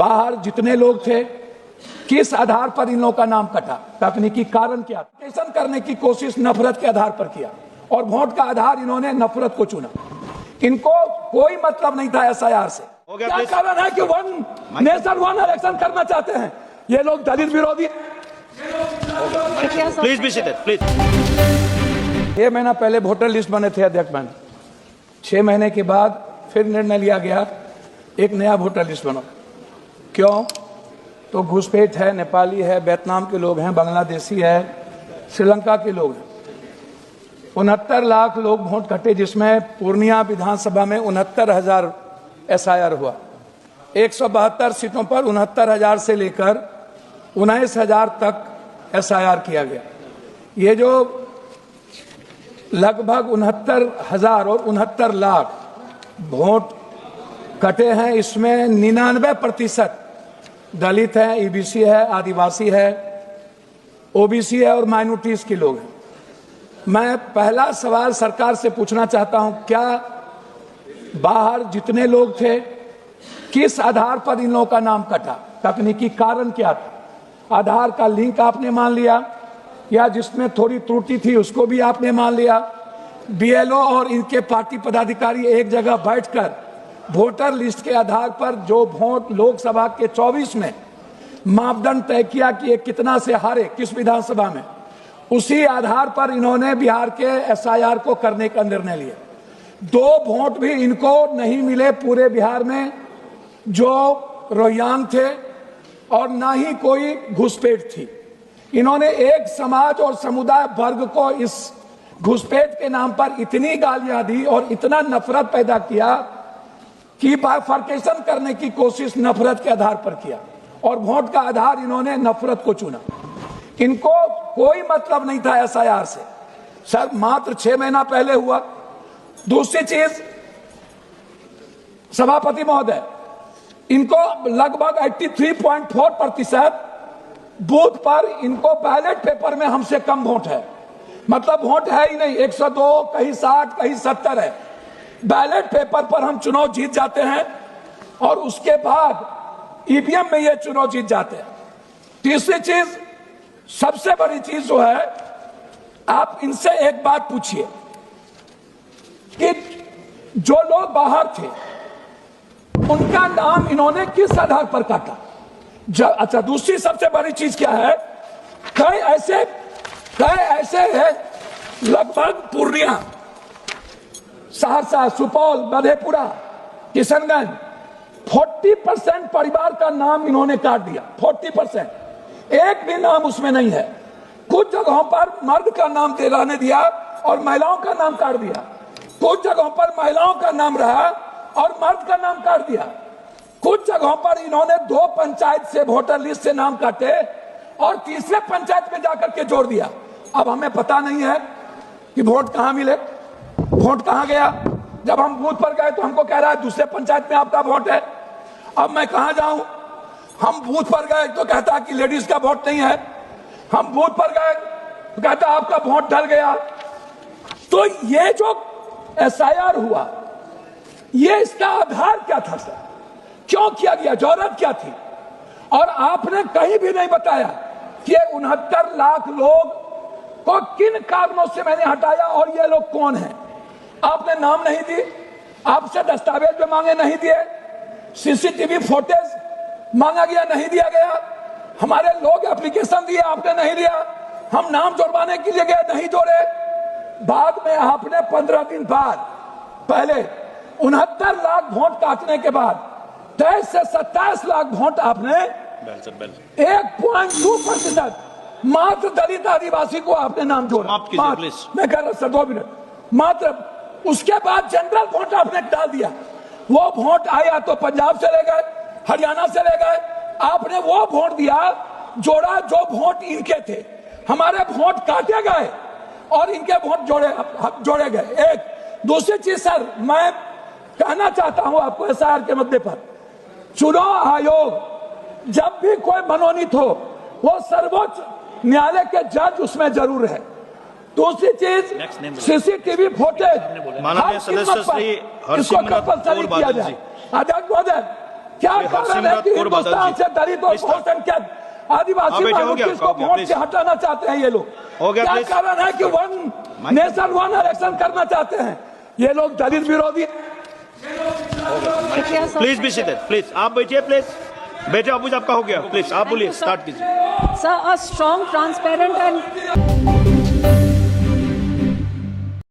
बाहर जितने लोग थे, किस आधार पर इन लोगों का नाम कटा, तकनीकी कारण क्या, स्टेशन करने की कोशिश नफरत के आधार पर किया और वोट का आधार इन्होंने नफरत को चुना। इनको कोई मतलब नहीं था एसआईआर से। क्या कारण है कि वन नेशन वन इलेक्शन करना चाहते हैं ये लोग? दलित विरोधी। Please be seated, please. 6 महीना पहले वोटर लिस्ट बने थे अध्यक्ष बहन, 6 महीने के बाद फिर निर्णय लिया गया एक नया वोटर लिस्ट बनो। क्यों? तो घुसपैठ है, नेपाली है, वियतनाम के लोग हैं, बांग्लादेशी है, श्रीलंका के लोग हैं। 69 लाख लोग वोट कटे, जिसमें पूर्णिया विधानसभा में 69,000 एसआईआर हुआ। 172 सीटों पर 69,000 से लेकर 19,000 तक एसआईआर किया गया। ये जो लगभग 69,000 और 69 लाख वोट कटे हैं, इसमें 99% दलित है, ईबीसी है, आदिवासी है, ओबीसी है और माइनॉरिटीज के लोग हैं। मैं पहला सवाल सरकार से पूछना चाहता हूं, क्या बाहर जितने लोग थे, किस आधार पर इन लोगों का नाम कटा? तकनीकी कारण क्या था? आधार का लिंक आपने मान लिया या जिसमें थोड़ी त्रुटि थी उसको भी आपने मान लिया? बीएलओ और इनके पार्टी पदाधिकारी एक जगह बैठकर वोटर लिस्ट के आधार पर जो वोट लोकसभा के 24 में मापदंड तय किया कि ये कितना से हारे किस विधानसभा में, उसी आधार पर इन्होंने बिहार के एसआईआर को करने का निर्णय लिया। 2 वोट भी इनको नहीं मिले पूरे बिहार में जो रोहिंग्या थे, और ना ही कोई घुसपैठ थी। इन्होंने एक समाज और समुदाय वर्ग को इस घुसपैठ के नाम पर इतनी गालियां दी और इतना नफरत पैदा किया कि बाइफर्केशन करने की कोशिश नफरत के आधार पर किया और वोट का आधार इन्होंने नफरत को चुना। इनको कोई मतलब नहीं था एसआईआर से। सर, मात्र 6 महीना पहले हुआ। दूसरी चीज, सभापति महोदय, इनको लगभग 83.4% बूथ पर इनको बैलेट पेपर में हमसे कम वोट है। मतलब वोट है ही नहीं, 102, कहीं 60, कहीं 70 है। बैलेट पेपर पर हम चुनाव जीत जाते हैं और उसके बाद ईवीएम में ये चुनाव जीत जाते हैं। तीसरी चीज, सबसे बड़ी चीज जो है, आप इनसे एक बात पूछिए कि जो लोग बाहर थे उनका नाम इन्होंने किस आधार पर काटा? अच्छा, दूसरी सबसे बड़ी चीज क्या है, कई ऐसे हैं, लगभग पूर्णिया, सहरसा, सुपौल, मधेपुरा, किशनगंज, 40% परिवार का नाम इन्होंने काट दिया। 40%, एक भी नाम उसमें नहीं है। कुछ जगहों पर मर्द का नाम रहने दिया और महिलाओं का नाम काट दिया। कुछ जगहों पर महिलाओं का नाम रहा और मर्द का नाम काट दिया। कुछ जगहों पर इन्होंने 2 पंचायत से वोटर लिस्ट से नाम काटे और तीसरे पंचायत में जाकर के जोड़ दिया। अब हमें पता नहीं है कि वोट कहां मिले, वोट कहां गया। जब हम बूथ पर गए तो हमको कह रहा है दूसरे पंचायत में आपका वोट है। अब मैं कहां जाऊं? हम बूथ पर गए तो कहता कि लेडीज का वोट नहीं है। हम बूथ पर गए तो कहता आपका वोट डल गया। तो ये जो एसआईआर हुआ, ये इसका आधार क्या था सर? क्यों किया गया? जरूरत क्या थी? और आपने कहीं भी नहीं बताया कि 69 लाख लोग को किन कारणों से मैंने हटाया और ये लोग कौन हैं। आपने नाम नहीं दी, आपसे दस्तावेज में मांगे नहीं दिए, सीसीटीवी फुटेज मांगा गया नहीं दिया गया, हमारे लोग एप्लीकेशन दिए आपने नहीं लिया, हम नाम जोड़वाने के लिए गए नहीं जोड़े। बाद में आपने 15 दिन बाद पहले 69 लाख वोट काटने के बाद 23 से 27 लाख वोट आपने 1.2% मात्र दलित आदिवासी को आपने नाम जोड़ा। मैं कह रहा सर 2 मिनट मात्र। उसके बाद जनरल वोट आपने डाल दिया। वो वोट आया तो पंजाब से ले गए, हरियाणा से ले गए, आपने वो वोट दिया जोड़ा जो वोट इनके थे। हमारे वोट काटे गए और इनके वोट जोड़े गए। एक दूसरी चीज सर, मैं कहना चाहता हूं आपको एसआईआर के मुद्दे पर, चुनाव आयोग जब भी कोई मनोनीत हो वो सर्वोच्च न्यायालय के जज उसमें जरूर है। दूसरी चीज, सीसीटीवी फुटेज माननीय सदस्य श्री हरसिमरत कौर बादल जी। अध्यक्ष महोदय, क्या कारण है कि हिंदुस्तान से दलित और बहुसंख्यक आदिवासी माइनॉरिटीज को वोट से हटाना चाहते हैं ये लोग? क्या कारण है कि वन नेशन वन इलेक्शन करना चाहते हैं ये लोग? दलित विरोधी। प्लीज बी सीटेड, प्लीज आप बैठिए, प्लीज बैठे। अबूज आपका हो गया, प्लीज आप बोलिए, स्टार्ट कीजिए। Sir, a strong, transparent and